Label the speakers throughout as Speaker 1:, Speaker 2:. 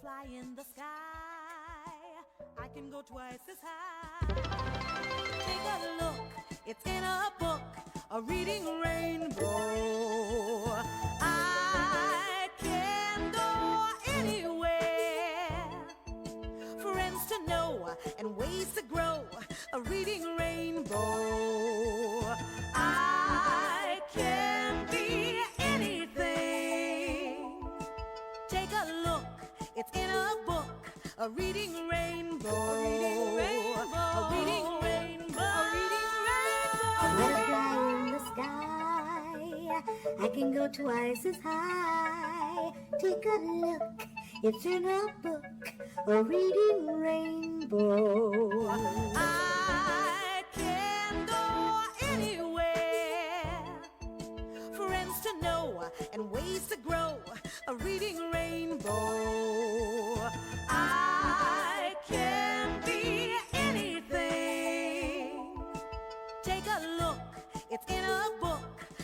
Speaker 1: fly in the sky. I can go twice as high. Take a look, it's in a book, a reading rainbow. I can go anywhere. Friends to know and ways to grow, a reading rainbow. I can be anything. Take a look, it's in a book, a reading rainbow. A reading rainbow. A reading rainbow. A reading rainbow.
Speaker 2: A butterfly in the sky, I can go twice as high. Take a look, it's in a book, a reading rainbow.
Speaker 1: I can go anywhere. Friends to know and ways to grow, a reading rainbow. I can be anything. Take a look, it's in a book,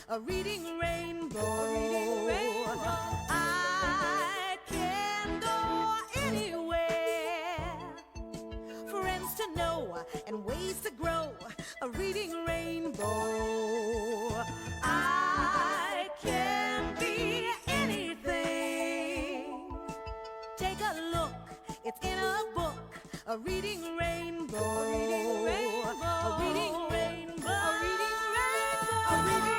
Speaker 1: a reading rainbow. A reading rainbow. I can go anywhere. Friends to know and ways to grow, a reading rainbow. I can be anything. Take a look, it's in a book, a reading rainbow. A reading rainbow. A reading rainbow. A reading rainbow. A reading rainbow.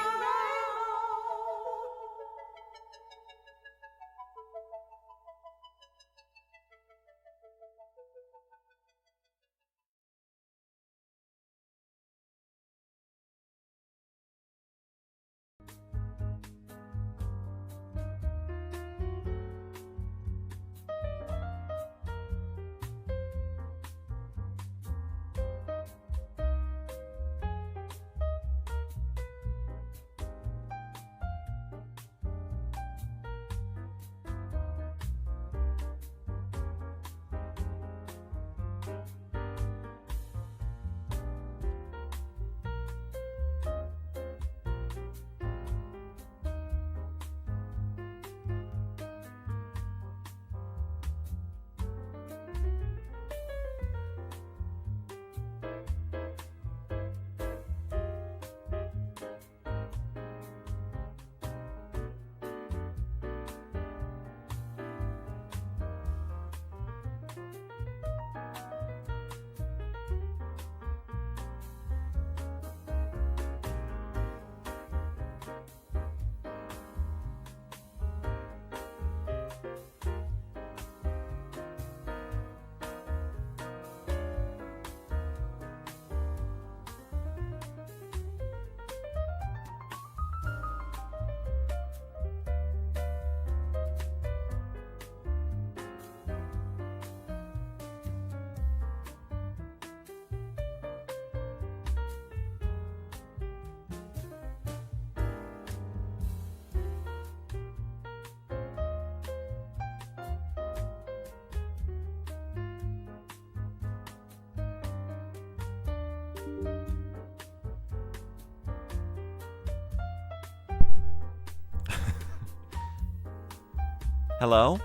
Speaker 3: Hello?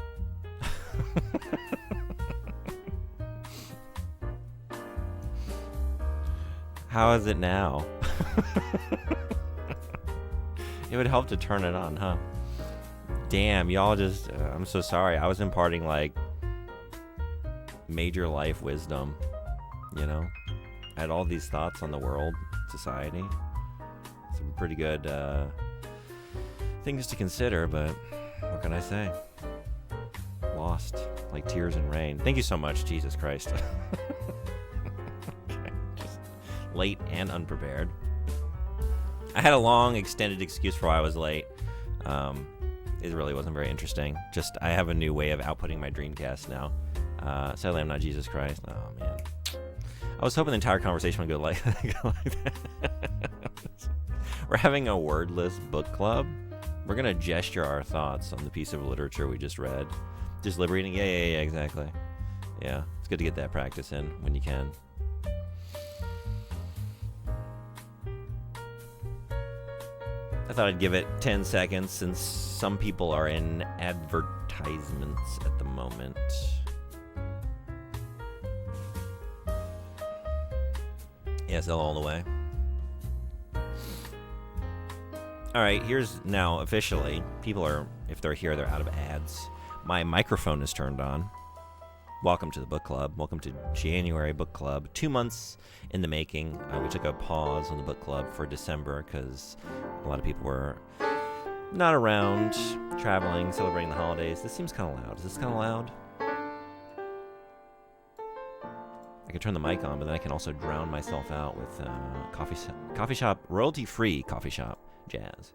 Speaker 3: How is it now? It would help to turn it on, huh? Damn, y'all just... I'm so sorry. I was imparting, like, major life wisdom, you know? I had all these thoughts on the world, society. Some pretty good things to consider, but what can I say? Lost, like tears in rain. Thank you so much, Jesus Christ. Okay, just late and unprepared. I had a long, extended excuse for why I was late. It really wasn't very interesting. Just, I have a new way of outputting my Dreamcast now. Sadly, I'm not Jesus Christ. Oh, man. I was hoping the entire conversation would go like, go like that. We're having a wordless book club. We're going to gesture our thoughts on the piece of literature we just read. Just lip reading? Yeah, exactly. Yeah, it's good to get that practice in when you can. I thought I'd give it 10 seconds since some people are in advertisement advertisements at the moment. ASL all the way. All right, here's now officially. People are, if they're here, they're out of ads. My microphone is turned on. Welcome to the book club. Welcome to January book club. 2 months in the making. We took a pause on the book club for December because a lot of people were not around, traveling, celebrating the holidays. This seems kind of loud. Is this kind of loud? I can turn the mic on, but then I can also drown myself out with coffee shop, royalty-free coffee shop, jazz.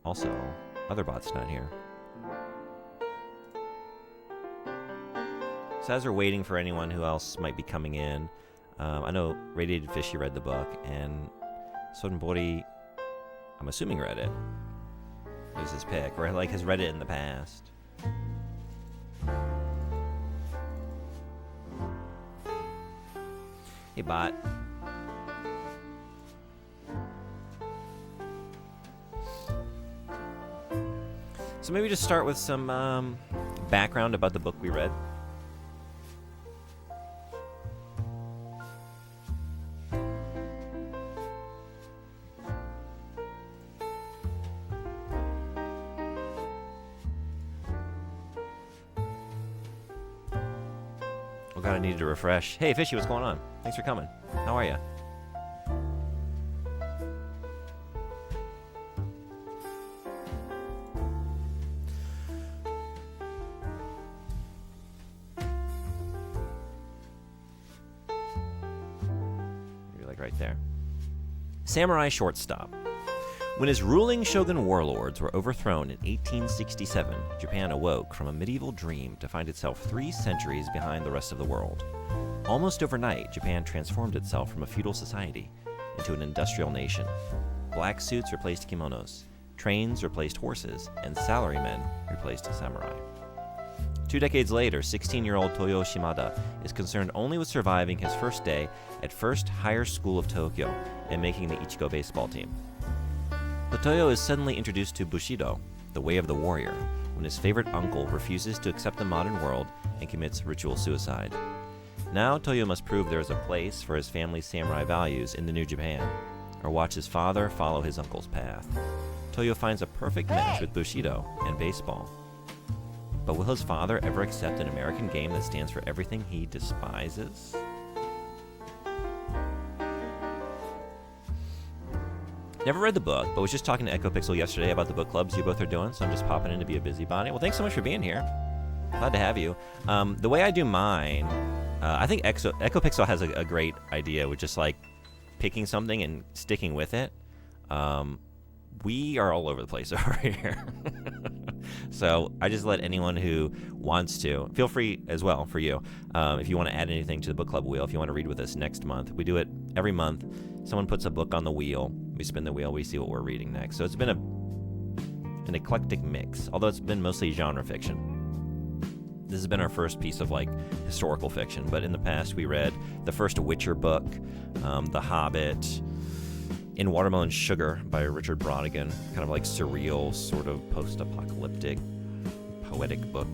Speaker 3: Also, other bots not here. So as we're waiting for anyone who else might be coming in, I know Radiated Fishy read the book, and Sodenbori, I'm assuming read it. It was his pick, or like has read it in the past. Hey, bot. So maybe just start with some background about the book we read. Oh god, I needed to refresh. Hey, Fishy, what's going on? Thanks for coming. How are you? You're like right there. Samurai Shortstop. When his ruling shogun warlords were overthrown in 1867, Japan awoke from a medieval dream to find itself 3 centuries behind the rest of the world. Almost overnight, Japan transformed itself from a feudal society into an industrial nation. Black suits replaced kimonos, trains replaced horses, and salarymen replaced samurai. 2 decades later, 16-year-old Toyo Shimada is concerned only with surviving his first day at First Higher School of Tokyo and making the Ichigo baseball team. But Toyo is suddenly introduced to Bushido, the way of the warrior, when his favorite uncle refuses to accept the modern world and commits ritual suicide. Now Toyo must prove there is a place for his family's samurai values in the new Japan, or watch his father follow his uncle's path. Toyo finds a perfect match with Bushido and baseball. But will his father ever accept an American game that stands for everything he despises? Never read the book, but was just talking to Echo Pixel yesterday about the book clubs you both are doing, so I'm just popping in to be a busybody. Well, thanks so much for being here. Glad to have you. The way I do mine, I think Echo Pixel has a great idea with just like picking something and sticking with it. We are all over the place over here. So I just let anyone who wants to, feel free as well for you. If you want to add anything to the book club wheel, if you want to read with us next month, we do it every month. Someone puts a book on the wheel. We spin the wheel. We see what we're reading next. So it's been an eclectic mix, although it's been mostly genre fiction. This has been our first piece of like historical fiction, but in the past we read the first Witcher book, The Hobbit, In Watermelon Sugar by Richard Brodigan, kind of like surreal, sort of post-apocalyptic, poetic book.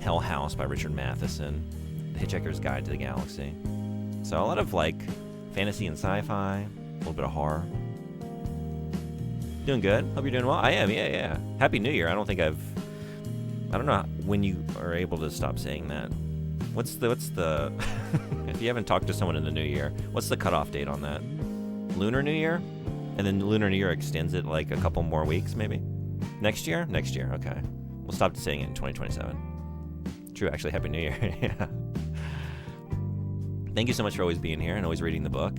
Speaker 3: Hell House by Richard Matheson, The Hitchhiker's Guide to the Galaxy. So a lot of like fantasy and sci-fi, a little bit of horror. Doing good? Hope you're doing well. I am, yeah. Happy New Year. I don't know when you are able to stop saying that. What's the if you haven't talked to someone in the new year, what's the cutoff date on that? Lunar New Year? And then Lunar New Year extends it like a couple more weeks, maybe? Next year? Next year, okay. We'll stop saying it in 2027. True, actually, Happy New Year. Yeah. Thank you so much for always being here and always reading the book.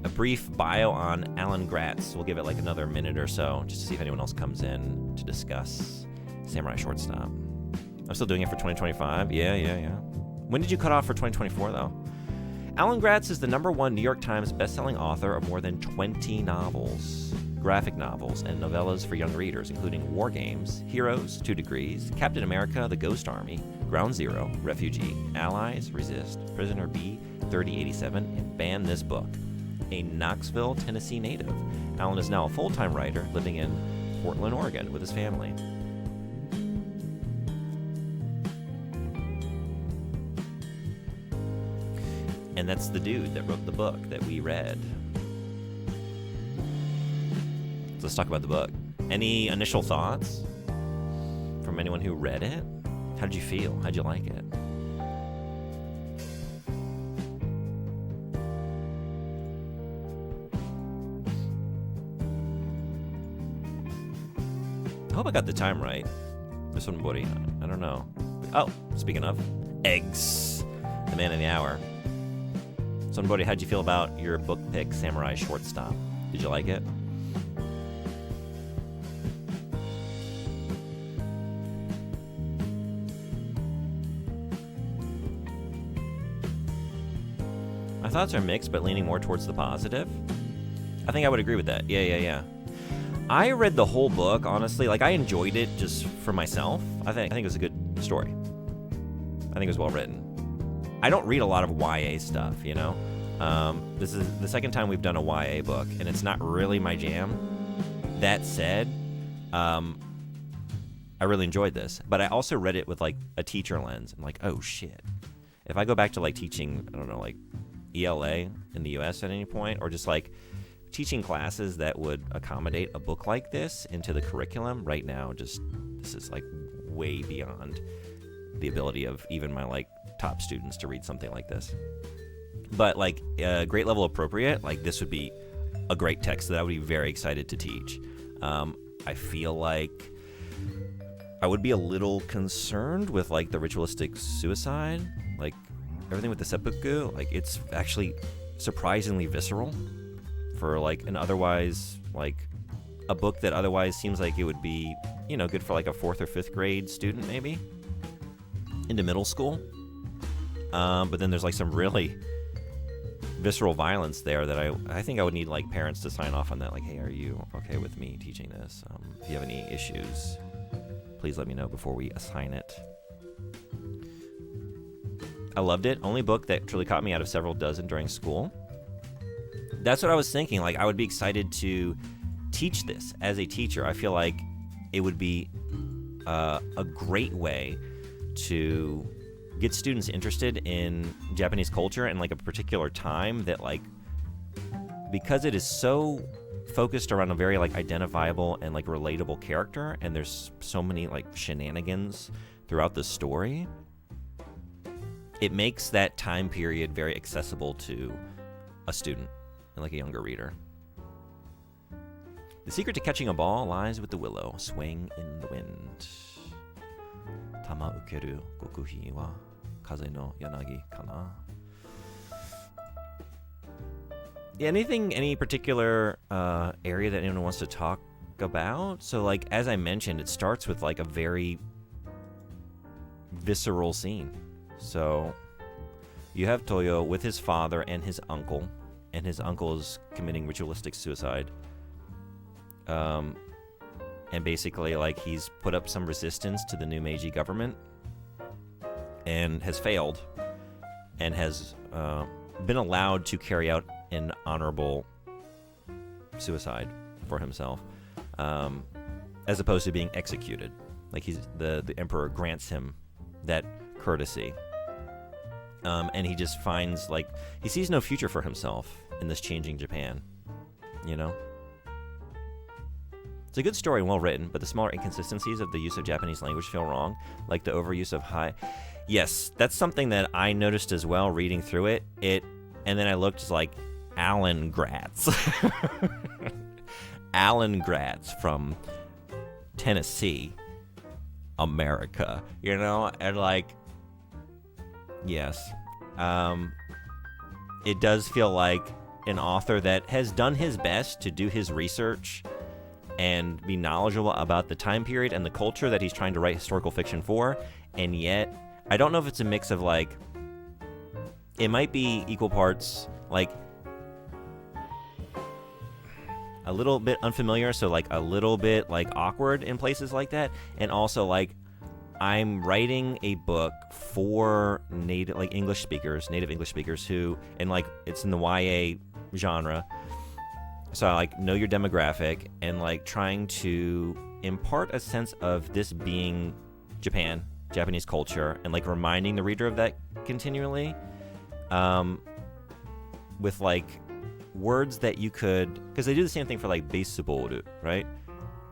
Speaker 3: A brief bio on Alan Gratz. We'll give it like another minute or so just to see if anyone else comes in to discuss Samurai Shortstop. I'm still doing it for 2025. Yeah. When did you cut off for 2024, though? Alan Gratz is the #1 New York Times bestselling author of more than 20 novels, graphic novels, and novellas for young readers, including War Games, Heroes, 2 Degrees, Captain America, The Ghost Army, Ground Zero, Refugee, Allies, Resist, Prisoner B, 3087, and Ban This Book. A Knoxville, Tennessee native, Alan is now a full-time writer living in Portland, Oregon with his family. And that's the dude that wrote the book that we read. So let's talk about the book. Any initial thoughts from anyone who read it? How did you feel? How'd you like it? I hope I got the time right. This one, buddy. I don't know. Oh, speaking of, eggs. The man in the hour. So, buddy, how'd you feel about your book pick, Samurai Shortstop? Did you like it? My thoughts are mixed, but leaning more towards the positive. I think I would agree with that. Yeah. I read the whole book, honestly. Like, I enjoyed it just for myself. I think it was a good story. I think it was well written. I don't read a lot of YA stuff, you know? This is the second time we've done a YA book, and it's not really my jam. That said, I really enjoyed this. But I also read it with, like, a teacher lens. I'm like, oh, shit. If I go back to, like, teaching, I don't know, like, ELA in the U.S. at any point, or just, like, teaching classes that would accommodate a book like this into the curriculum right now, this is, like, way beyond the ability of even my, like, top students to read something like this. But, like, grade level appropriate, like, this would be a great text that I would be very excited to teach. I feel like I would be a little concerned with, like, the ritualistic suicide, like, everything with the seppuku. Like, it's actually surprisingly visceral for, like, an otherwise, like, a book that otherwise seems like it would be, you know, good for, like, a 4th or 5th grade student, maybe, into middle school. But then there's, like, some really visceral violence there that I think I would need, like, parents to sign off on that. Like, hey, are you okay with me teaching this? If you have any issues, please let me know before we assign it. I loved it. Only book that truly caught me out of several dozen during school. That's what I was thinking. Like, I would be excited to teach this as a teacher. I feel like it would be a great way to get students interested in Japanese culture and, like, a particular time that, like, because it is so focused around a very, like, identifiable and, like, relatable character, and there's so many, like, shenanigans throughout the story, it makes that time period very accessible to a student and, like, a younger reader. The secret to catching a ball lies with the willow. Swing in the wind. Tama ukeru gokuhi wa kaze no yanagi kana. Yeah, any particular area that anyone wants to talk about? So, like, as I mentioned, it starts with, like, a very visceral scene. So you have Toyo with his father and his uncle is committing ritualistic suicide. And basically, like, he's put up some resistance to the new Meiji government and has failed and has been allowed to carry out an honorable suicide for himself, as opposed to being executed. Like, the emperor grants him that courtesy. And he just finds, like, he sees no future for himself in this changing Japan, you know? It's a good story and well written, but the smaller inconsistencies of the use of Japanese language feel wrong, like the overuse of hi. Yes, that's something that I noticed as well reading through it. And then I looked, it's like Alan Gratz. Alan Gratz from Tennessee, America, you know? And, like, yes. It does feel like an author that has done his best to do his research and be knowledgeable about the time period and the culture that he's trying to write historical fiction for, and yet I don't know if it's a mix of, like, it might be equal parts, like, a little bit unfamiliar, so, like, a little bit, like, awkward in places like that, and also, like, I'm writing a book for native English speakers who, and, like, it's in the YA genre, So I like know your demographic and like trying to impart a sense of this being Japan, Japanese culture, and like reminding the reader of that continually, with like words that you could, because they do the same thing for like baseball, right?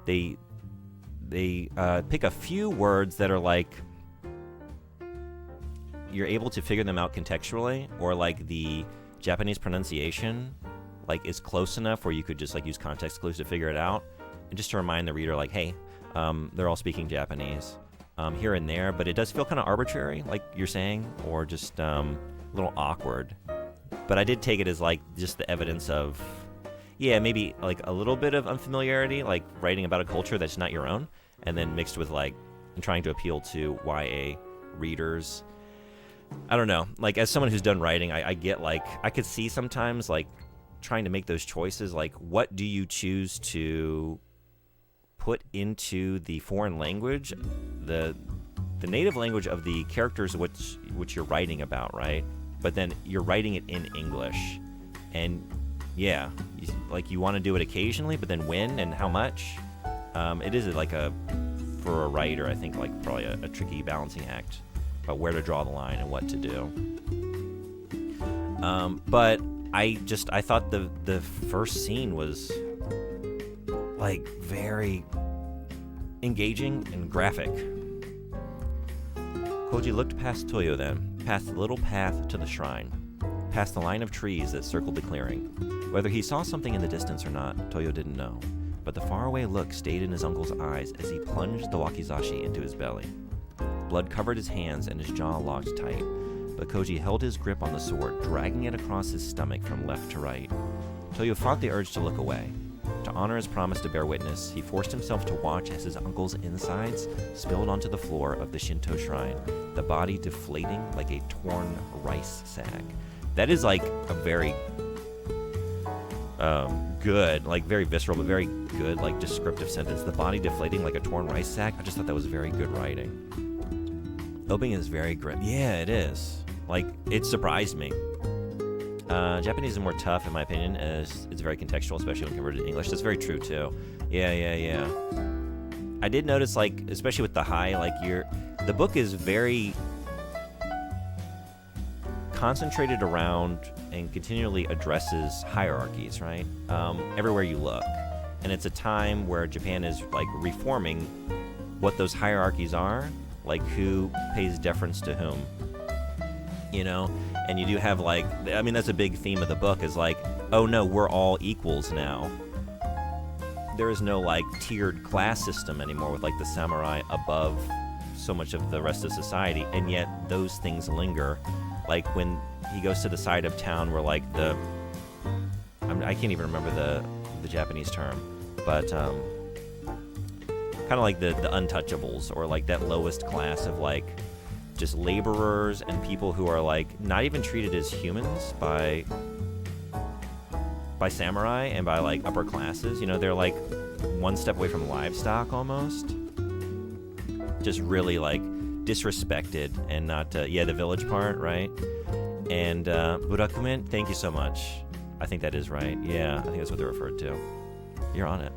Speaker 3: They pick a few words that are like you're able to figure them out contextually, or like the Japanese pronunciation like is close enough where you could just like use context clues to figure it out, and just to remind the reader like, hey, they're all speaking Japanese here and there, but it does feel kind of arbitrary, like you're saying, or just a little awkward. But I did take it as like just the evidence of, yeah, maybe like a little bit of unfamiliarity, like writing about a culture that's not your own, and then mixed with like and trying to appeal to YA readers. I don't know, like as someone who's done writing, I get like I could see sometimes like trying to make those choices, like what do you choose to put into the foreign language, the native language of the characters which you're writing about, right? But then you're writing it in English, and yeah, you want to do it occasionally, but then when and how much? It is like for a writer, I think like probably a tricky balancing act about where to draw the line and what to do. But I thought the first scene was like very engaging and graphic. Koji looked past Toyo then, past the little path to the shrine, past the line of trees that circled the clearing. Whether he saw something in the distance or not, Toyo didn't know, but the faraway look stayed in his uncle's eyes as he plunged the wakizashi into his belly. Blood covered his hands and his jaw locked tight, but Koji held his grip on the sword, dragging it across his stomach from left to right. Toyo fought the urge to look away. To honor his promise to bear witness, he forced himself to watch as his uncle's insides spilled onto the floor of the Shinto shrine, the body deflating like a torn rice sack. That is like a very good, like very visceral, but very good, like descriptive sentence. The body deflating like a torn rice sack. I just thought that was very good writing. Opening is very grim. Yeah, it is. Like, it surprised me. Japanese is more tough, in my opinion, as it's very contextual, especially when converted to English. That's very true, too. Yeah. I did notice, like, especially with the high, like, the book is very concentrated around and continually addresses hierarchies, right? Everywhere you look. And it's a time where Japan is, like, reforming what those hierarchies are, like, who pays deference to whom, you know? And you do have, like, I mean, that's a big theme of the book is, like, oh, no, we're all equals now. There is no, like, tiered class system anymore with, like, the samurai above so much of the rest of society, and yet those things linger. Like, when he goes to the side of town where, like, I can't even remember the Japanese term, but kind of like the untouchables, or, like, that lowest class of, like, just laborers and people who are like not even treated as humans by samurai and by like upper classes, you know, they're like one step away from livestock almost, just really like disrespected and not the village part, right? And Burakumen, thank you so much. I think that is right. Yeah, I think that's what they're referred to. You're on it.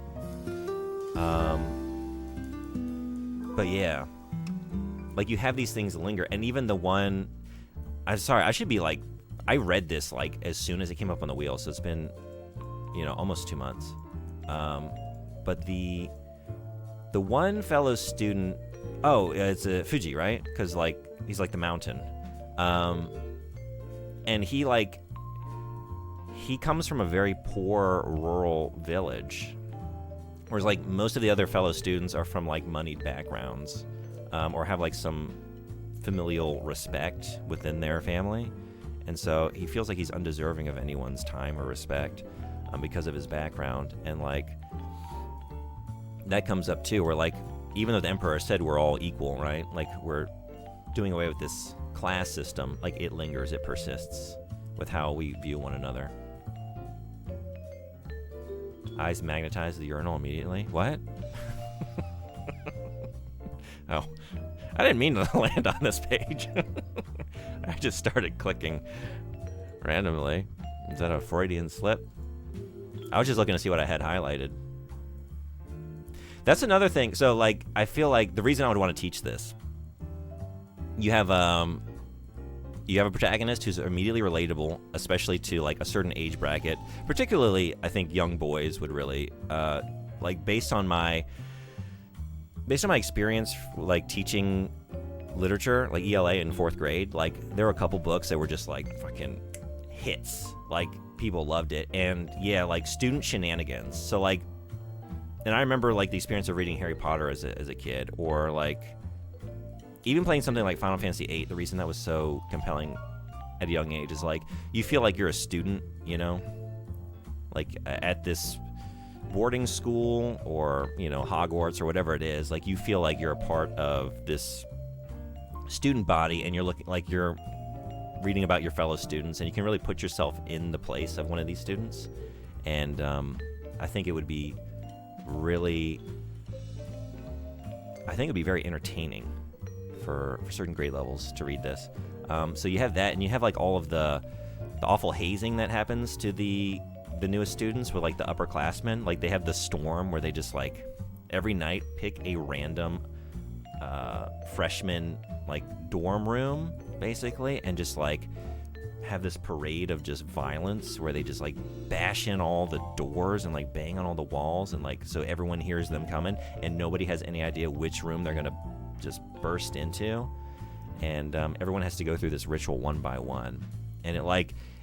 Speaker 3: But yeah, like, you have these things linger, and even the one, I'm sorry, I should be like, I read this like as soon as it came up on the wheel, so it's been, you know, almost 2 months. But the one fellow student, it's a Fuji, right? Because like he's like the mountain, and he comes from a very poor rural village, whereas like most of the other fellow students are from like moneyed backgrounds. Or have like some familial respect within their family, and so he feels like he's undeserving of anyone's time or respect because of his background. And like that comes up too, where like even though the emperor said we're all equal, right? Like we're doing away with this class system, like it lingers, it persists with how we view one another. Eyes magnetize the urinal immediately. What? Oh, I didn't mean to land on this page. I just started clicking randomly. Is that a Freudian slip? I was just looking to see what I had highlighted. That's another thing. So, like, I feel like the reason I would want to teach this, you have a protagonist who's immediately relatable, especially to, like, a certain age bracket. Particularly, I think young boys would really, like, based on my experience, like, teaching literature, like ELA in 4th grade, like, there were a couple books that were just, like, fucking hits. Like, people loved it. And, yeah, like, student shenanigans. So, like, and I remember, like, the experience of reading Harry Potter as a kid, or, like, even playing something like Final Fantasy VIII. The reason that was so compelling at a young age is, like, you feel like you're a student, you know? Like, at this boarding school or, you know, Hogwarts or whatever it is, like, you feel like you're a part of this student body, and you're looking like you're reading about your fellow students, and you can really put yourself in the place of one of these students. And I think it would be very entertaining for certain grade levels to read this. So you have that, and you have, like, all of the awful hazing that happens to the newest students with, like, the upperclassmen. Like, they have the storm where they just, like, every night pick a random freshman, like, dorm room, basically, and just, like, have this parade of just violence where they just, like, bash in all the doors and, like, bang on all the walls, and, like, so everyone hears them coming, and nobody has any idea which room they're gonna just burst into. And everyone has to go through this ritual one by one, and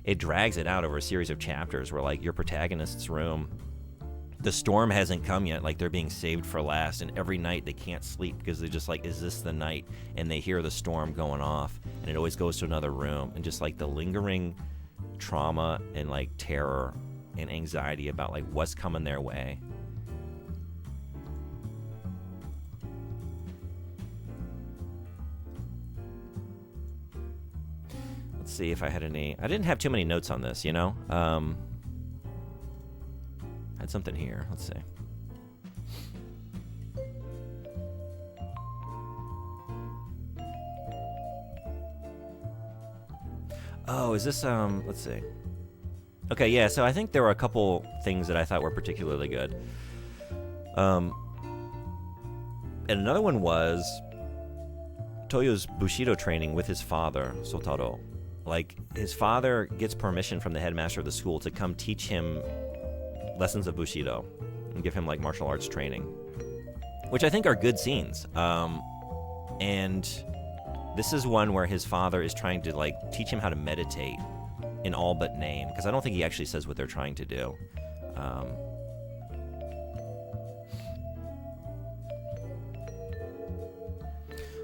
Speaker 3: it drags it out over a series of chapters where, like, your protagonist's room, the storm hasn't come yet, like, they're being saved for last, and every night they can't sleep because they're just like, is this the night? And they hear the storm going off, and it always goes to another room, and just, like, the lingering trauma and, like, terror and anxiety about, like, what's coming their way. Let's see if I had any. I didn't have too many notes on this, you know? I had something here. Let's see. Oh, is this, let's see. Okay, yeah, so I think there were a couple things that I thought were particularly good. And another one was Toyo's Bushido training with his father, Sotaro. Like, his father gets permission from the headmaster of the school to come teach him lessons of Bushido and give him, like, martial arts training, which I think are good scenes. And this is one where his father is trying to, like, teach him how to meditate in all but name, because I don't think he actually says what they're trying to do.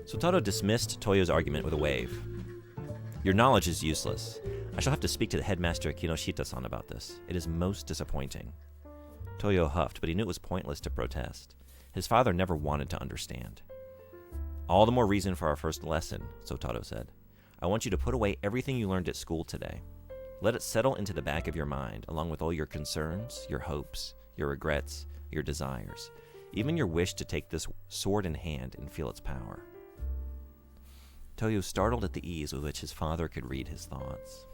Speaker 3: Sotaro dismissed Toyo's argument with a wave. Your knowledge is useless. I shall have to speak to the headmaster Kinoshita-san about this. It is most disappointing. Toyo huffed, but he knew it was pointless to protest. His father never wanted to understand. All the more reason for our first lesson, Sotaro said. I want you to put away everything you learned at school today. Let it settle into the back of your mind, along with all your concerns, your hopes, your regrets, your desires, even your wish to take this sword in hand and feel its power. Toyo startled at the ease with which his father could read his thoughts.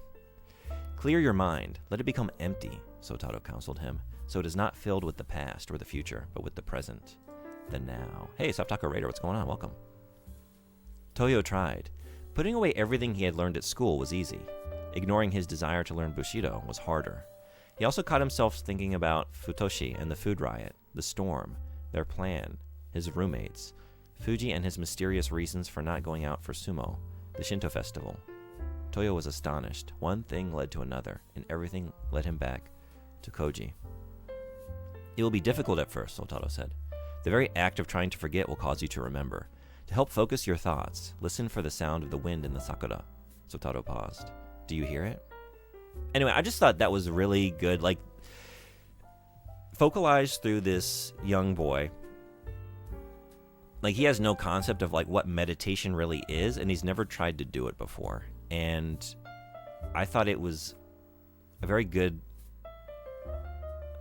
Speaker 3: Clear your mind. Let it become empty, Sotaro counseled him, so it is not filled with the past or the future, but with the present, the now. Hey, Soft Taco Raider, what's going on? Welcome. Toyo tried. Putting away everything he had learned at school was easy. Ignoring his desire to learn Bushido was harder. He also caught himself thinking about Futoshi and the food riot, the storm, their plan, his roommates, Fuji and his mysterious reasons for not going out for sumo, the Shinto festival. Toyo was astonished. One thing led to another, and everything led him back to Koji. It will be difficult at first, Sotaro said. The very act of trying to forget will cause you to remember. To help focus your thoughts, listen for the sound of the wind in the sakura. Sotaro paused. Do you hear it? Anyway, I just thought that was really good. Like, focalized through this young boy. Like, he has no concept of, like, what meditation really is, and he's never tried to do it before. And I thought it was a very good,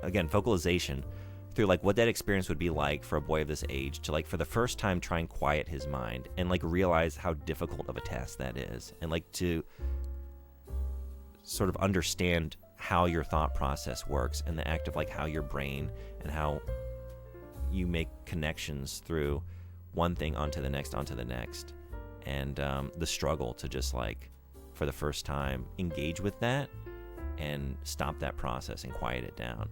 Speaker 3: again, focalization through, like, what that experience would be like for a boy of this age to, like, for the first time try and quiet his mind and, like, realize how difficult of a task that is. And, like, to sort of understand how your thought process works, and the act of like how your brain and how you make connections through one thing onto the next, and the struggle to just like, for the first time, engage with that and stop that process and quiet it down.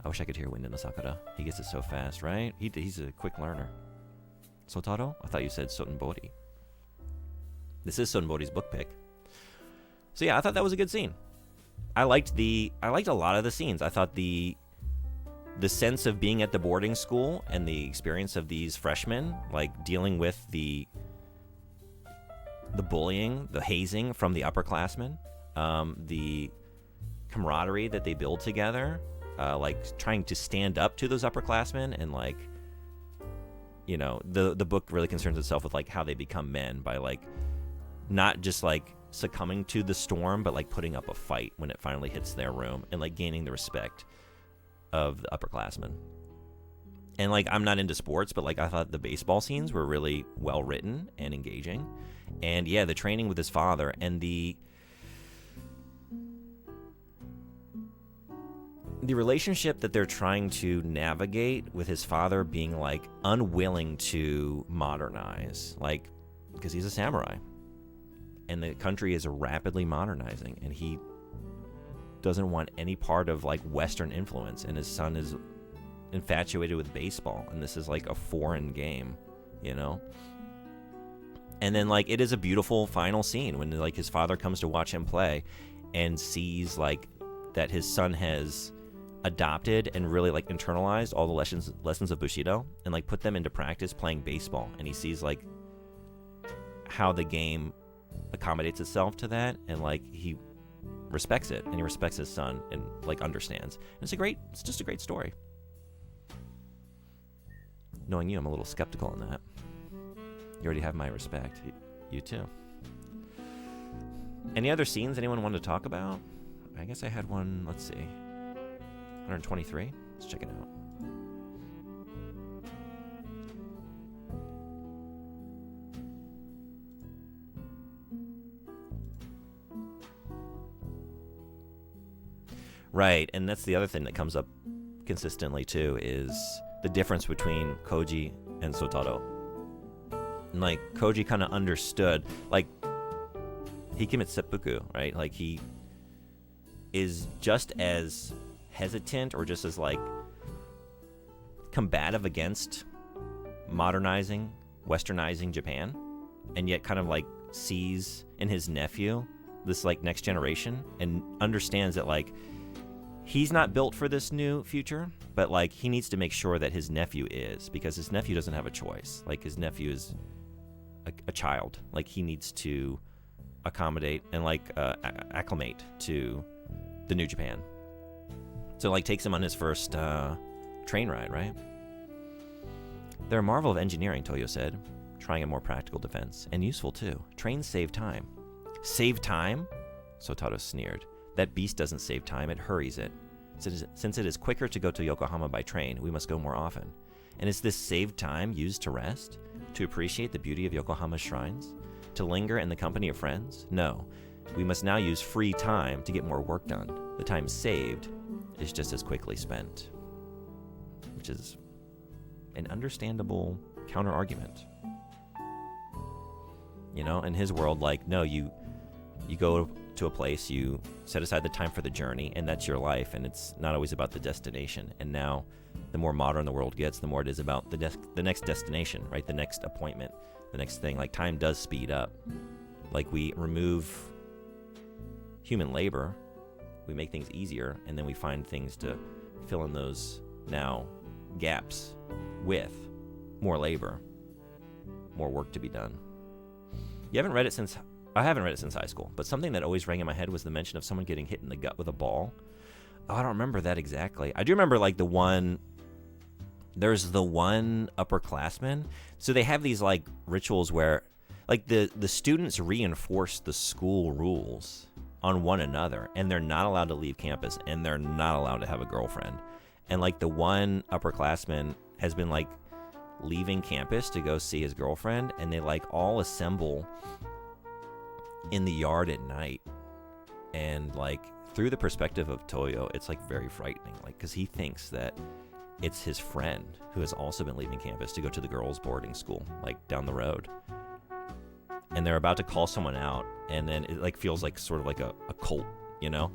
Speaker 3: I wish I could hear Wind in the Sakura. He gets it so fast, right? He's a quick learner. Sotaro? I thought you said Sotenbori. This is Sotenbori's book pick. So yeah, I thought that was a good scene. I liked a lot of the scenes. I thought the sense of being at the boarding school and the experience of these freshmen, like dealing with the bullying, the hazing from the upperclassmen, the camaraderie that they build together, like trying to stand up to those upperclassmen, and like, you know, the book really concerns itself with like how they become men by like not just like succumbing to the storm, but like putting up a fight when it finally hits their room, and like gaining the respect of the upperclassmen. And like, I'm not into sports, but like I thought the baseball scenes were really well written and engaging. And yeah, the training with his father, and the relationship that they're trying to navigate with his father being like unwilling to modernize, like, because he's a samurai and the country is rapidly modernizing, and he doesn't want any part of like Western influence, and his son is infatuated with baseball, and this is like a foreign game, you know. And then like, it is a beautiful final scene when like his father comes to watch him play and sees like that his son has adopted and really like internalized all the lessons of Bushido and like put them into practice playing baseball, and he sees like how the game accommodates itself to that, and like he respects it, and he respects his son and like understands. And it's just a great story. Knowing you, I'm a little skeptical on that. You already have my respect. You too. Any other scenes anyone wanted to talk about? I guess I had one. Let's see. 123. Let's check it out. Right, and that's the other thing that comes up consistently too, is the difference between Koji and Sotaro. And like, Koji kind of understood, like, he commits seppuku, right? Like, he is just as hesitant or just as like combative against modernizing, westernizing Japan, and yet kind of like sees in his nephew this like next generation, and understands that like he's not built for this new future, but like he needs to make sure that his nephew is, because his nephew doesn't have a choice. Like, his nephew is a child. Like, he needs to accommodate and like acclimate to the new Japan. So like, takes him on his first train ride, right? They're a marvel of engineering, Toyo said, trying a more practical defense. And useful too. Trains save time. Save time? Sotaro sneered. That beast doesn't save time, it hurries it. Since it is quicker to go to Yokohama by train, we must go more often. And is this saved time used to rest? To appreciate the beauty of Yokohama's shrines? To linger in the company of friends? No. We must now use free time to get more work done. The time saved is just as quickly spent. Which is an understandable counter-argument. You know, in his world, like, no, you go to a place, you set aside the time for the journey, and that's your life, and it's not always about the destination. And now, the more modern the world gets, the more it is about the next destination, right? The next appointment, the next thing. Like, time does speed up. Like, we remove human labor, we make things easier, and then we find things to fill in those now gaps with more labor, more work to be done. I haven't read it since high school, but something that always rang in my head was the mention of someone getting hit in the gut with a ball. Oh, I don't remember that exactly. I do remember like there's the one upperclassman. So they have these like rituals where like the students reinforce the school rules on one another, and they're not allowed to leave campus, and they're not allowed to have a girlfriend. And like the one upperclassman has been like leaving campus to go see his girlfriend, and they like all assemble in the yard at night And like through the perspective of Toyo, it's like very frightening, like because he thinks that it's his friend who has also been leaving campus to go to the girls' boarding school, like down the road. And they're about to call someone out, and then it like feels like sort of like a cult, you know.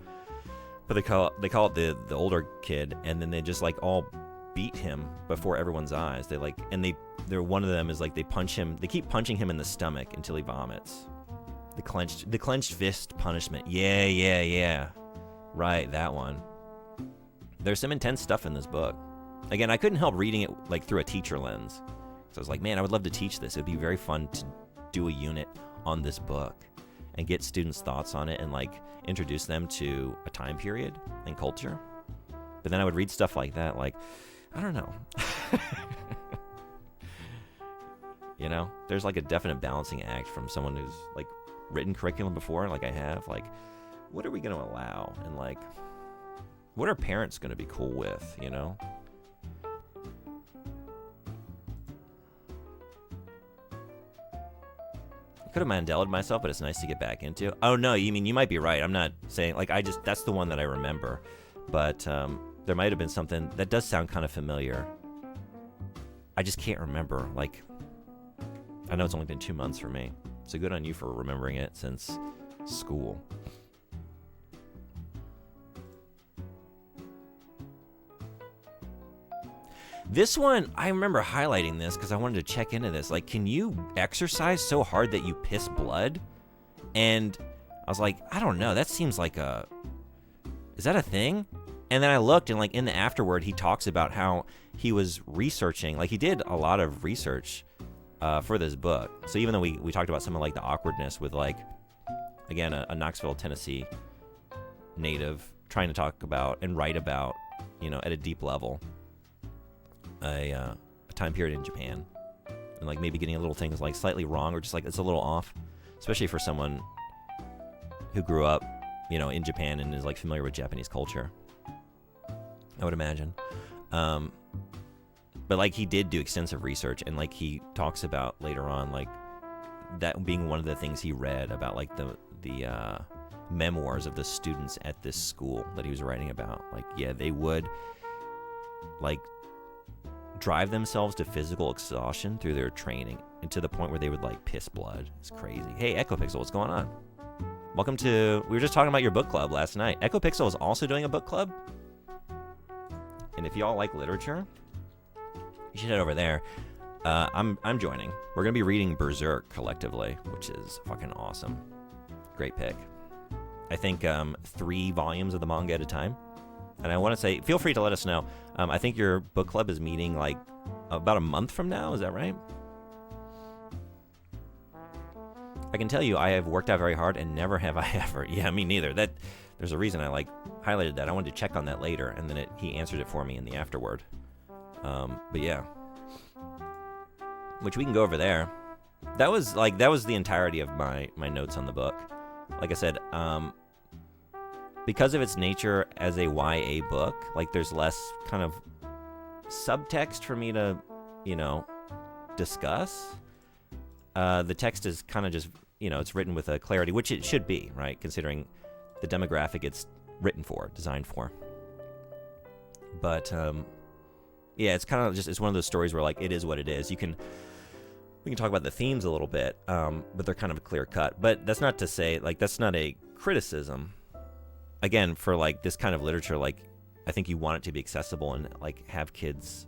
Speaker 3: But they call it the older kid, and then they just like all beat him before everyone's eyes. They like, and they're one of them is like they punch him. They keep punching him in the stomach until he vomits. The clenched fist punishment. Yeah. Right, that one. There's some intense stuff in this book. Again, I couldn't help reading it like through a teacher lens. So I was like, man, I would love to teach this. It would be very fun to do a unit on this book and get students' thoughts on it and like introduce them to a time period and culture. But then I would read stuff like that, like, I don't know. You know, there's like a definite balancing act from someone who's like written curriculum before, like I have, like, what are we going to allow? And like, what are parents going to be cool with, you know? I could have Mandela'd myself, but it's nice to get back into. Oh, no, you mean, you might be right. I'm not saying, like, that's the one that I remember. But there might have been something that does sound kind of familiar. I just can't remember. Like, I know it's only been 2 months for me. So good on you for remembering it since school. This one, I remember highlighting this because I wanted to check into this. Like, can you exercise so hard that you piss blood? And I was like, I don't know. That seems like is that a thing? And then I looked, and like in the afterword, he talks about how he was researching. Like, he did a lot of research for this book. So even though we talked about some of like the awkwardness with like, again, a Knoxville, Tennessee native trying to talk about and write about, you know, at a deep level, a time period in Japan, and like maybe getting a little things like slightly wrong or just like it's a little off, especially for someone who grew up, you know, in Japan and is like familiar with Japanese culture, I would imagine. But like he did do extensive research, and like he talks about later on like that being one of the things he read about like the memoirs of the students at this school that he was writing about. Like, yeah, they would like drive themselves to physical exhaustion through their training, and to the point where they would like piss blood. It's crazy. Hey, EchoPixel, what's going on? Welcome to, we were just talking about your book club last night. EchoPixel is also doing a book club, and if y'all like literature, you should head over there. I'm joining. We're gonna be reading Berserk collectively, which is fucking awesome. Great pick. I think 3 volumes of the manga at a time. And I want to say, feel free to let us know. I think your book club is meeting like about a month from now. Is that right? I can tell you, I have worked out very hard, and never have I ever. Yeah, me neither. There's a reason I like highlighted that. I wanted to check on that later, and then he answered it for me in the afterword. But yeah, which we can go over there. That was the entirety of my notes on the book. Like I said, because of its nature as a YA book, like there's less kind of subtext for me to, you know, discuss. The text is kind of just, you know, it's written with a clarity, which it should be, right? Considering the demographic it's written for, designed for. But, yeah, it's kind of just, it's one of those stories where like, it is what it is. We can talk about the themes a little bit, but they're kind of clear cut. But that's not to say, like, that's not a criticism. Again, for like this kind of literature, like I think you want it to be accessible and like have kids.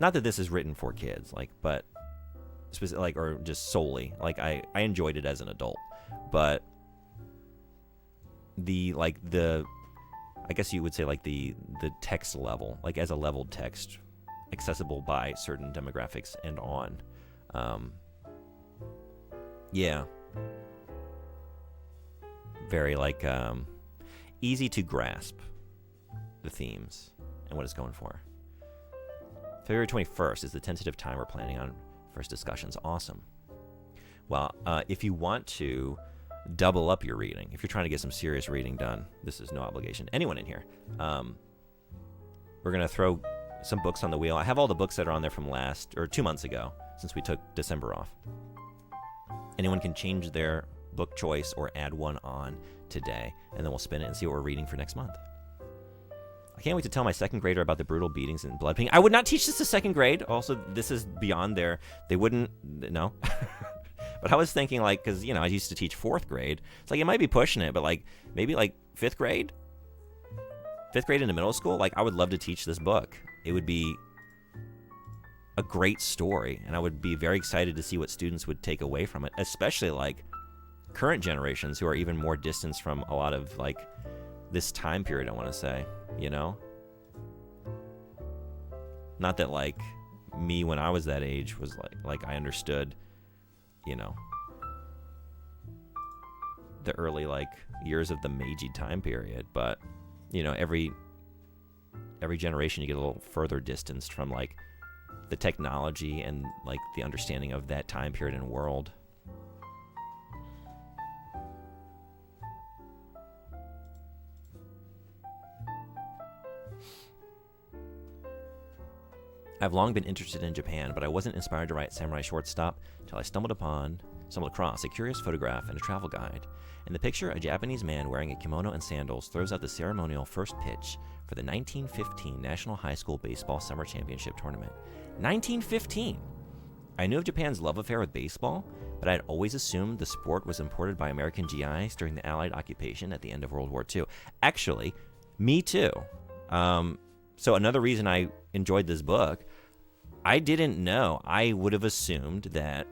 Speaker 3: Not that this is written for kids, like, but like, or just solely. Like I enjoyed it as an adult, but I guess you would say like the text level, like as a leveled text, accessible by certain demographics and on. Yeah. Very like easy to grasp the themes and what it's going for. February 21st is the tentative time we're planning on first discussions. Awesome. Well, if you want to double up your reading, if you're trying to get some serious reading done, this is no obligation. Anyone in here. We're going to throw some books on the wheel. I have all the books that are on there from 2 months ago, since we took December off. Anyone can change their book choice or add one on today, and then we'll spin it and see what we're reading for next month. I can't wait to tell my second grader about the brutal beatings and blood pain. I would not teach this to second grade. Also, this is beyond they wouldn't, no. But I was thinking, like, because, I used to teach fourth grade. It's like, it might be pushing it, but, like, maybe, like, fifth grade? Fifth grade into middle school? Like, I would love to teach this book. It would be a great story, and I would be very excited to see what students would take away from it, especially, like, current generations who are even more distanced from a lot of, like, this time period, I want to say, Not that, like, me when I was that age was, like I understood, the early, like, years of the Meiji time period, but, every generation you get a little further distanced from, like, the technology and, like, the understanding of that time period and world. I've long been interested in Japan, but I wasn't inspired to write Samurai Shortstop until I stumbled across a curious photograph and a travel guide. In the picture, a Japanese man wearing a kimono and sandals throws out the ceremonial first pitch for the 1915 National High School Baseball Summer Championship Tournament. 1915! I knew of Japan's love affair with baseball, but I had always assumed the sport was imported by American GIs during the Allied occupation at the end of World War II. Actually, me too. So another reason I enjoyed this book, I didn't know. I would have assumed that,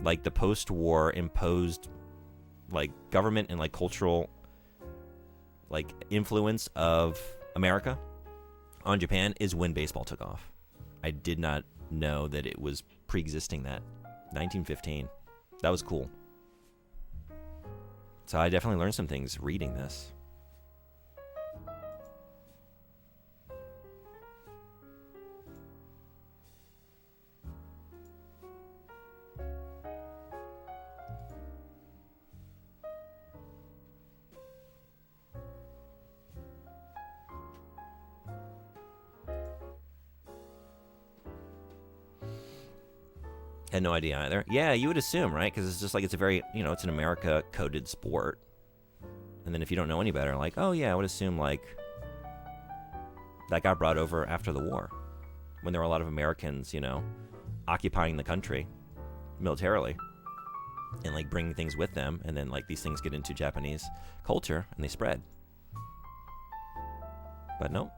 Speaker 3: like, the post-war imposed, like, government and, like, cultural, like, influence of America on Japan is when baseball took off. I did not know that it was pre-existing that. 1915. That was cool. So I definitely learned some things reading this. Had no idea either. Yeah, you would assume, right? Because it's just like, it's a very, it's an America-coded sport. And then if you don't know any better, like, oh yeah, I would assume, like, that got brought over after the war. When there were a lot of Americans, occupying the country militarily. And, like, bringing things with them. And then, like, these things get into Japanese culture and they spread. But no.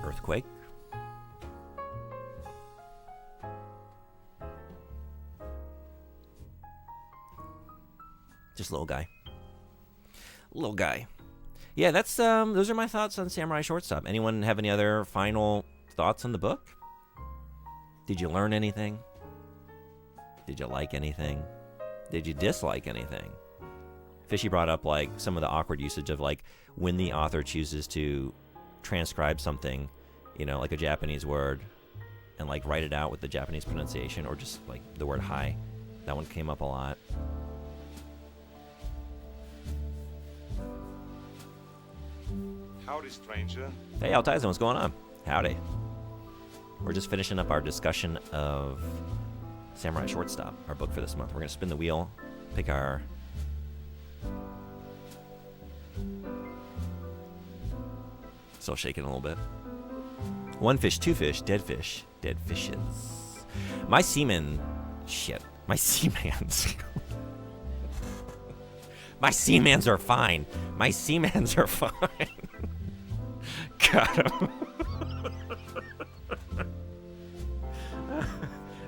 Speaker 3: Earthquake. Just little guy. Yeah, that's those are my thoughts on Samurai Shortstop. Anyone have any other final thoughts on the book? Did you learn anything? Did you like anything? Did you dislike anything? Fishy brought up, like, some of the awkward usage of, like, when the author chooses to transcribe something, like a Japanese word, and, like, write it out with the Japanese pronunciation, or just, like, the word hi. That one came up a lot.
Speaker 4: Howdy, stranger.
Speaker 3: Hey, Altizen, what's going on? Howdy. We're just finishing up our discussion of Samurai Shortstop, our book for this month. We're going to spin the wheel, pick our... Still shaking a little bit. One fish, two fish, dead fishes. My seamen... Shit. My seamans... My seamans are fine. My seamans are fine. Got him.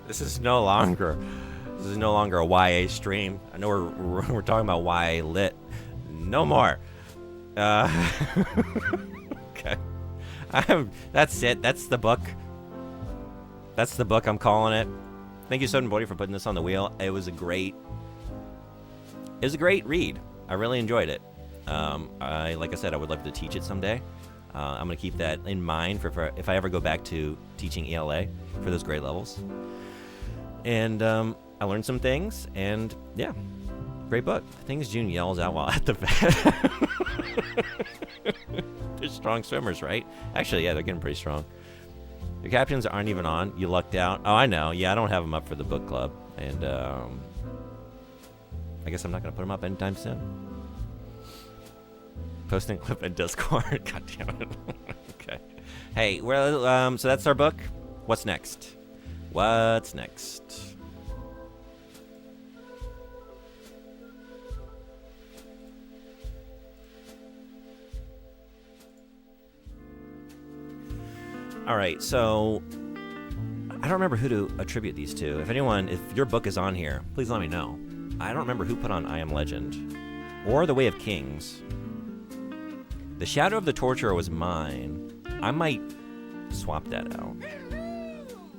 Speaker 3: This is no longer a YA stream. I know we're talking about YA lit. No more. Okay. That's it. That's the book. I'm calling it. Thank you, Sudden Body, for putting this on the wheel. It was a great read. I really enjoyed it. Like I said, I would love to teach it someday. I'm going to keep that in mind for if I ever go back to teaching ELA for those grade levels. And I learned some things, and yeah, Great book. Things June yells out while at the vet. They're strong swimmers, right? Actually, yeah, they're getting pretty strong. Your captions aren't even on. You lucked out. Oh, I know. Yeah, I don't have them up for the book club. And I guess I'm not going to put them up anytime soon. Posting clip in Discord. God damn it. Okay. Hey, well, so that's our book. What's next? What's next? All right, so I don't remember who to attribute these to. If your book is on here, please let me know. I don't remember who put on I Am Legend or The Way of Kings. The Shadow of the Torturer was mine. I might swap that out.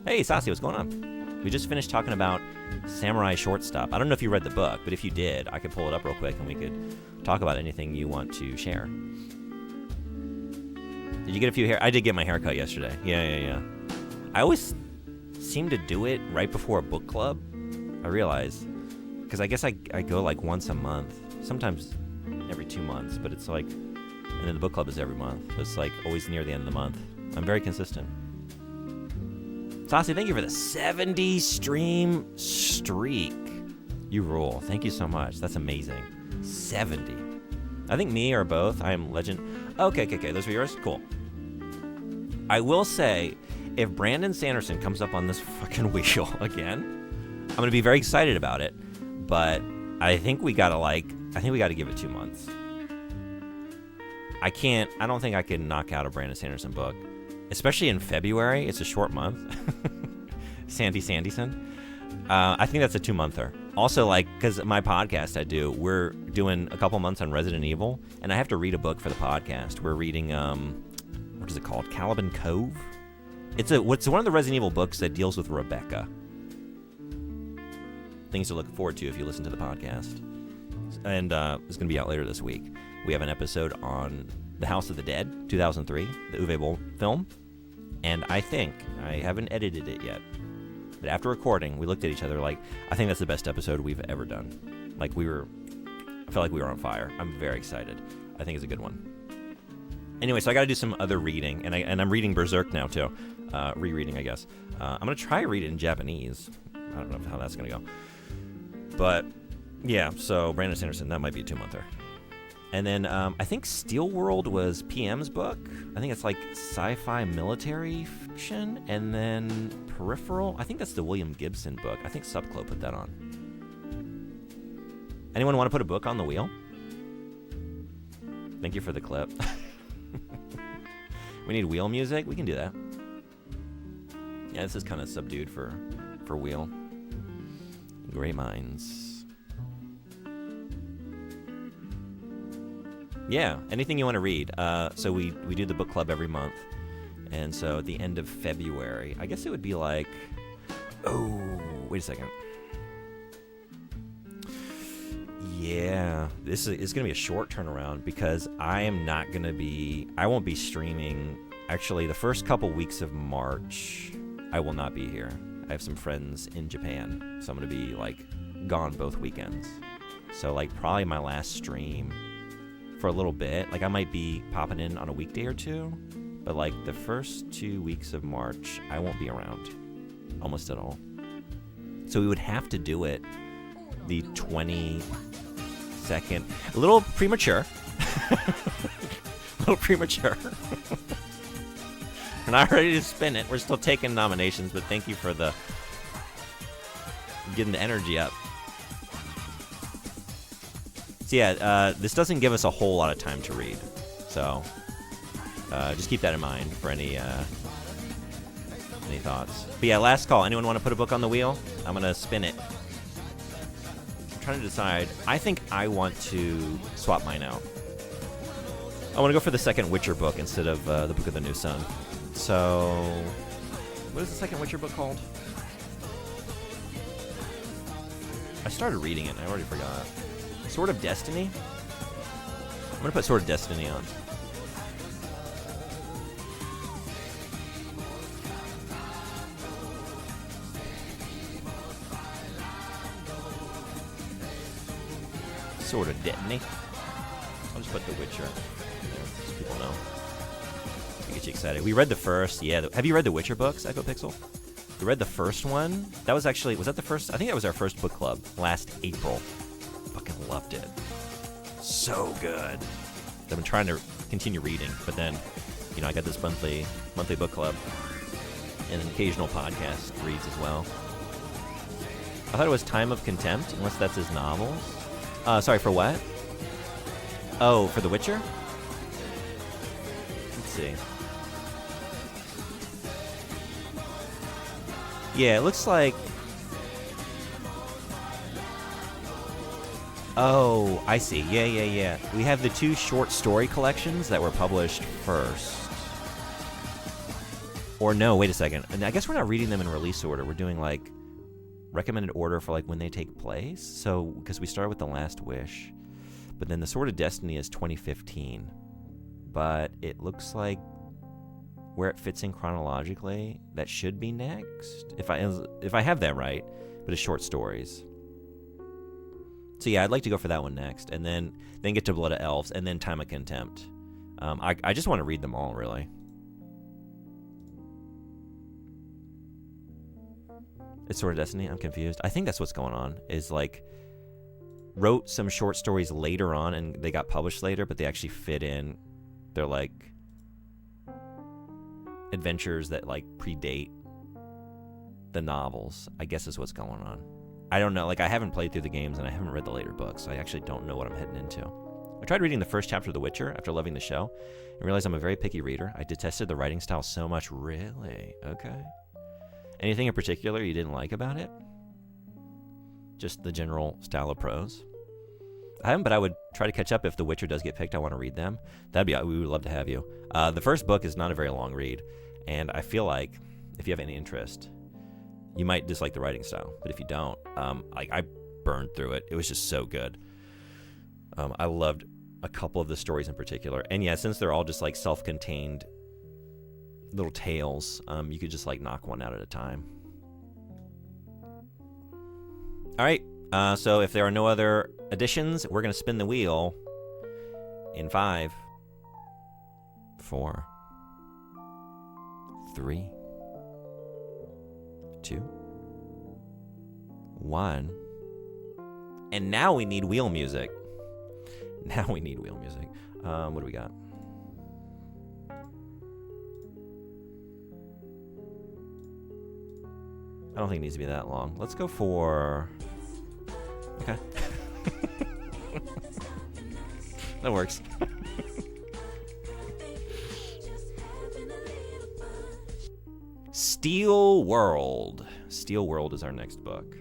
Speaker 3: Hey, Sasi, what's going on? We just finished talking about Samurai Shortstop. I don't know if you read the book, but if you did, I could pull it up real quick and we could talk about anything you want to share. Did you get a few hair? I did get my hair cut yesterday. Yeah. I always seem to do it right before a book club. I realize. Because I guess I go like once a month. Sometimes every 2 months. But it's like, and then the book club is every month. So it's like always near the end of the month. I'm very consistent. Sasi, thank you for the 70 stream streak. You rule. Thank you so much. That's amazing. 70. I think me or both. I Am Legend. Okay. Those were yours? Cool. I will say, if Brandon Sanderson comes up on this fucking wheel again, I'm going to be very excited about it. But I think we got to give it 2 months. I don't think I can knock out a Brandon Sanderson book. Especially in February. It's a short month. Sandy Sanderson. I think that's a 2-monther. Also, because my podcast we're doing a couple months on Resident Evil, and I have to read a book for the podcast. We're reading, what is it called? Caliban Cove? It's one of the Resident Evil books that deals with Rebecca. Things to look forward to if you listen to the podcast. And it's going to be out later this week. We have an episode on The House of the Dead, 2003, the Uwe Boll film. And I haven't edited it yet. But after recording, we looked at each other like, I think that's the best episode we've ever done. I felt like we were on fire. I'm very excited. I think it's a good one. Anyway, so I got to do some other reading, and I'm reading Berserk now too. Rereading, I guess. I'm gonna try to read it in Japanese. I don't know how that's gonna go. But yeah, so Brandon Sanderson, that might be a 2-monther. And then I think Steel World was PM's book. I think it's like sci-fi military fiction. And then Peripheral, I think that's the William Gibson book. I think Subclo put that on. Anyone want to put a book on the wheel? Thank you for the clip. We need wheel music? We can do that. Yeah, this is kind of subdued for wheel. Great minds. Yeah, anything you want to read. So we do the book club every month. And so at the end of February, I guess it would be like... Oh, wait a second. Yeah, it's going to be a short turnaround because I won't be streaming. Actually, the first couple weeks of March, I will not be here. I have some friends in Japan, so I'm going to be gone both weekends. So probably my last stream for a little bit. I might be popping in on a weekday or two, but the first 2 weeks of March, I won't be around almost at all. So we would have to do it the 22nd. A little premature. We're not ready to spin it. We're still taking nominations, but thank you for getting the energy up. So yeah, this doesn't give us a whole lot of time to read. So just keep that in mind for any thoughts. But yeah, last call. Anyone want to put a book on the wheel? I'm going to spin it. I'm trying to decide. I think I want to swap mine out. I want to go for the second Witcher book instead of the Book of the New Sun. So, what is the second Witcher book called? I started reading it and I already forgot. Sword of Destiny? I'm going to put Sword of Destiny on. Sort of Destiny. I'll just put The Witcher, so people know. To get you excited. We read the first, have you read the Witcher books, Echo Pixel? We read the first one. That was actually, was that the first? I think that was our first book club last April. Fucking loved it. So good. I've been trying to continue reading, but then, I got this monthly book club and an occasional podcast reads as well. I thought it was Time of Contempt, unless that's his novels. Sorry, for what? Oh, for The Witcher? Let's see. Yeah, it looks like... Oh, I see. Yeah. We have the 2 short story collections that were published first. Or no, wait a second. And I guess we're not reading them in release order. We're doing, like, recommended order for, like, when they take place. So, because we started with The Last Wish. But then The Sword of Destiny is 2015. But it looks like where it fits in chronologically, that should be next. If I have that right, but it's short stories. So yeah, I'd like to go for that one next, and then get to Blood of Elves, and then Time of Contempt. I just want to read them all, really. It's Sword of Destiny? I'm confused. I think that's what's going on, is like, wrote some short stories later on, and they got published later, but they actually fit in. They're like adventures that like predate the novels, I guess is what's going on. I don't know. Like, I haven't played through the games, and I haven't read the later books, so I actually don't know what I'm heading into. I tried reading the first chapter of The Witcher after loving the show and realized I'm a very picky reader. I detested the writing style so much. Really? Okay. Anything in particular you didn't like about it? Just the general style of prose? I haven't, but I would try to catch up if The Witcher does get picked. I want to read them. We would love to have you. The first book is not a very long read, and I feel like if you have any interest, you might dislike the writing style. But if you don't, I burned through it. It was just so good. I loved a couple of the stories in particular, and yeah, since they're all just like self-contained little tales, you could just like knock one out at a time. All right. So if there are no other additions, we're going to spin the wheel in 5, 4, 3, 2, 1. And now we need wheel music. What do we got? I don't think it needs to be that long. Let's go for... Okay. That works. Steel World. Steel World is our next book.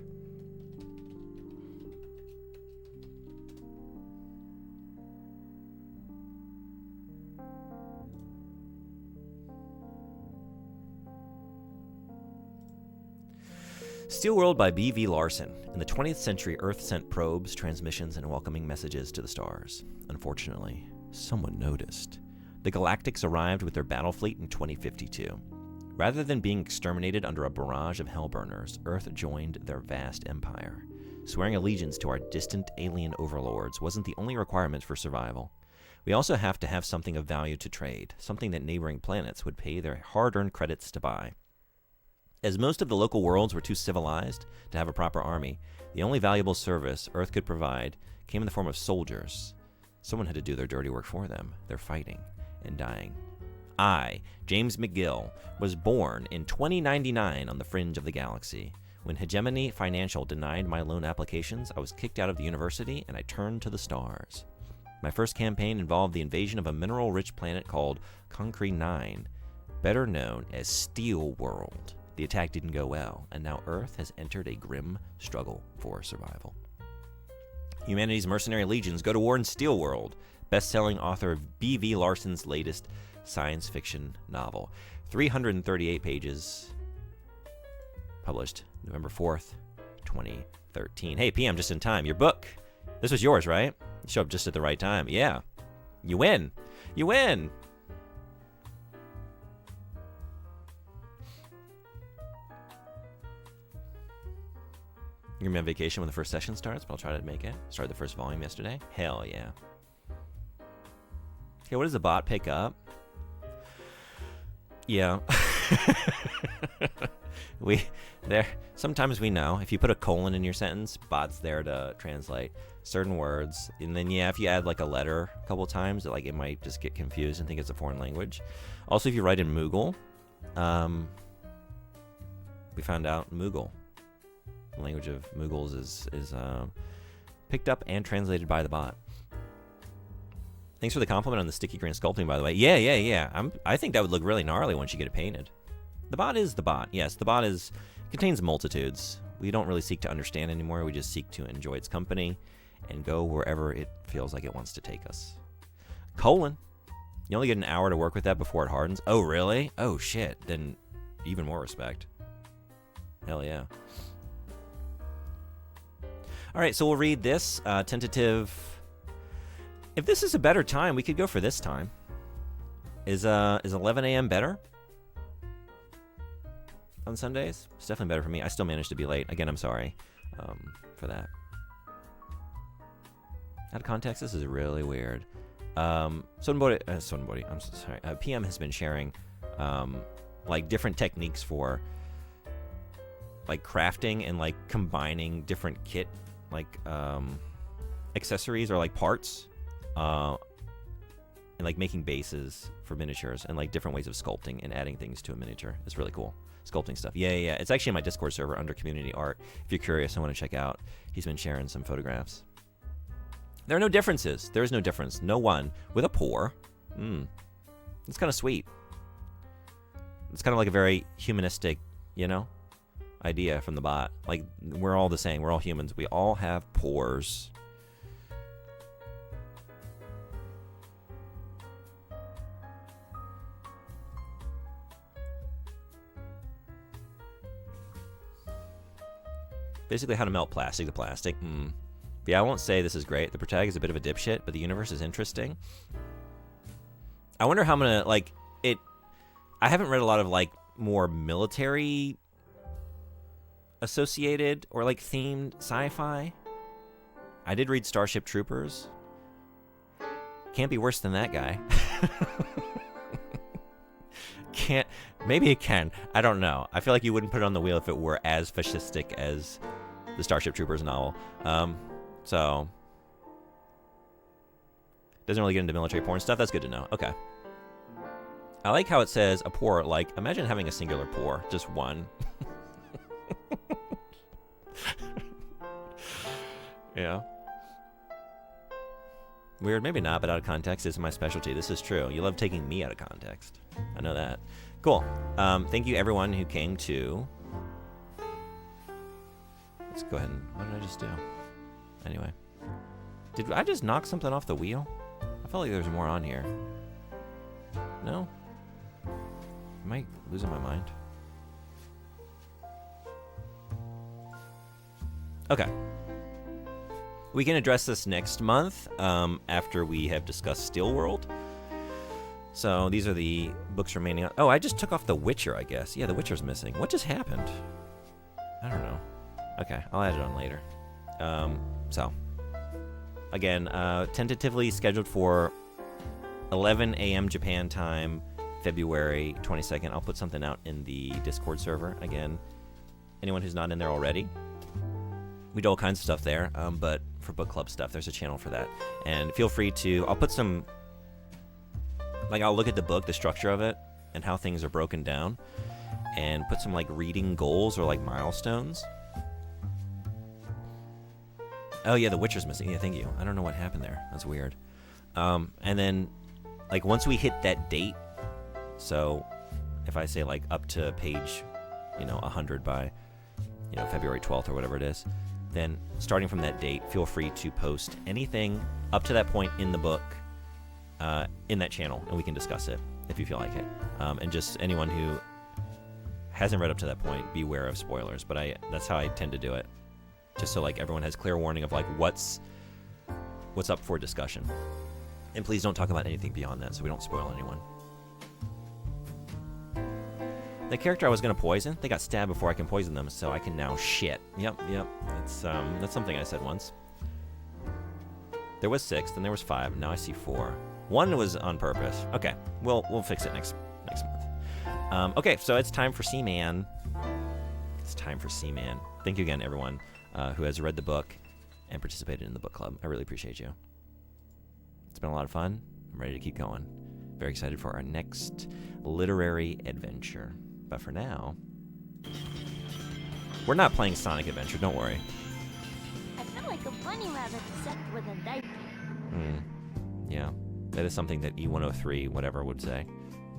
Speaker 3: Steel World by B.V. Larson. In the 20th century, Earth sent probes, transmissions, and welcoming messages to the stars. Unfortunately, someone noticed. The Galactics arrived with their battle fleet in 2052. Rather than being exterminated under a barrage of hellburners, Earth joined their vast empire. Swearing allegiance to our distant alien overlords wasn't the only requirement for survival. We also have to have something of value to trade, something that neighboring planets would pay their hard-earned credits to buy. As most of the local worlds were too civilized to have a proper army, the only valuable service Earth could provide came in the form of soldiers. Someone had to do their dirty work for them, their fighting and dying. I, James McGill, was born in 2099 on the fringe of the galaxy. When Hegemony Financial denied my loan applications, I was kicked out of the university and I turned to the stars. My first campaign involved the invasion of a mineral-rich planet called Concrete 9, better known as Steel World. The attack didn't go well, and now Earth has entered a grim struggle for survival. Humanity's mercenary legions go to war in Steel World, best-selling author of B.V. Larson's latest science fiction novel. 338 pages, published November 4th, 2013. Hey, PM, just in time. Your book. This was yours, right? You showed up just at the right time. Yeah. You win. You win. You're going to be on vacation when the first session starts, but I'll try to make it. Started the first volume yesterday. Hell yeah. Okay, what does the bot pick up? Yeah. Sometimes we know. If you put a colon in your sentence, bot's there to translate certain words. And then, yeah, if you add like a letter a couple times, it might just get confused and think it's a foreign language. Also, if you write in Moogle, we found out Moogle, the language of Moogles, is picked up and translated by the bot. Thanks for the compliment on the sticky green sculpting, by the way. Yeah. I think that would look really gnarly once you get it painted. The bot is the bot. Yes, the bot contains multitudes. We don't really seek to understand anymore. We just seek to enjoy its company and go wherever it feels like it wants to take us. Colon. You only get an hour to work with that before it hardens. Oh, really? Oh, shit. Then even more respect. Hell yeah. All right, so we'll read this tentative. If this is a better time, we could go for this time. Is 11 a.m. better on Sundays? It's definitely better for me. I still managed to be late. Again, I'm sorry for that. Out of context, this is really weird. Sonbori, I'm so sorry. PM has been sharing different techniques for crafting and combining different kit accessories or parts and making bases for miniatures and different ways of sculpting and adding things to a miniature. It's really cool. Sculpting stuff. Yeah. It's actually in my Discord server under community art. If you're curious and want to check out, he's been sharing some photographs. There are no differences. There is no difference. No one with a pore. It's kind of sweet. It's kind of like a very humanistic, idea from the bot. We're all the same. We're all humans. We all have pores. Basically how to melt plastic to plastic. But yeah, I won't say this is great. The protagonist is a bit of a dipshit, but the universe is interesting. I wonder how I'm gonna it. I haven't read a lot of more military associated or themed sci-fi. I did read Starship Troopers. Can't be worse than that guy. Maybe it can. I don't know. I feel like you wouldn't put it on the wheel if it were as fascistic as the Starship Troopers novel. So doesn't really get into military porn stuff. That's good to know. Okay. I like how it says a pore. Imagine having a singular pore, just one. Yeah. Weird, maybe not, but out of context is my specialty. This is true. You love taking me out of context. I know that. Cool. Thank you, everyone who came to. Let's go ahead and. What did I just do? Anyway. Did I just knock something off the wheel? I felt like there was more on here. No? Am I losing my mind? Okay. We can address this next month after we have discussed Steel World. So these are the books remaining. Oh, I just took off The Witcher, I guess. Yeah, The Witcher's missing. What just happened? I don't know. Okay, I'll add it on later. So, again, tentatively scheduled for 11 a.m. Japan time, February 22nd. I'll put something out in the Discord server. Again, anyone who's not in there already, we do all kinds of stuff there, but for book club stuff, there's a channel for that. And feel free to, I'll put some, I'll look at the book, the structure of it, and how things are broken down, and put some, reading goals or, milestones. Oh, yeah, The Witcher's missing. Yeah, thank you. I don't know what happened there. That's weird. And then, once we hit that date, so if I say, up to page, 100 by, February 12th or whatever it is, then starting from that date, feel free to post anything up to that point in the book in that channel, and we can discuss it if you feel like it. And just anyone who hasn't read up to that point, beware of spoilers. But that's how I tend to do it, just so everyone has clear warning of what's up for discussion. And please don't talk about anything beyond that, so we don't spoil anyone. The character I was gonna poison, they got stabbed before I can poison them, so I can now shit. Yep. That's something I said once. There was 6, then there was 5, now I see 4. 1 was on purpose. Okay, we'll fix it next month. Okay, so it's time for Seaman. It's time for Seaman. Thank you again, everyone who has read the book and participated in the book club. I really appreciate you. It's been a lot of fun. I'm ready to keep going. Very excited for our next literary adventure. But for now, we're not playing Sonic Adventure, don't worry.
Speaker 4: I feel like a bunny rabbit except with a diaper.
Speaker 3: Yeah, that is something that E103 whatever would say.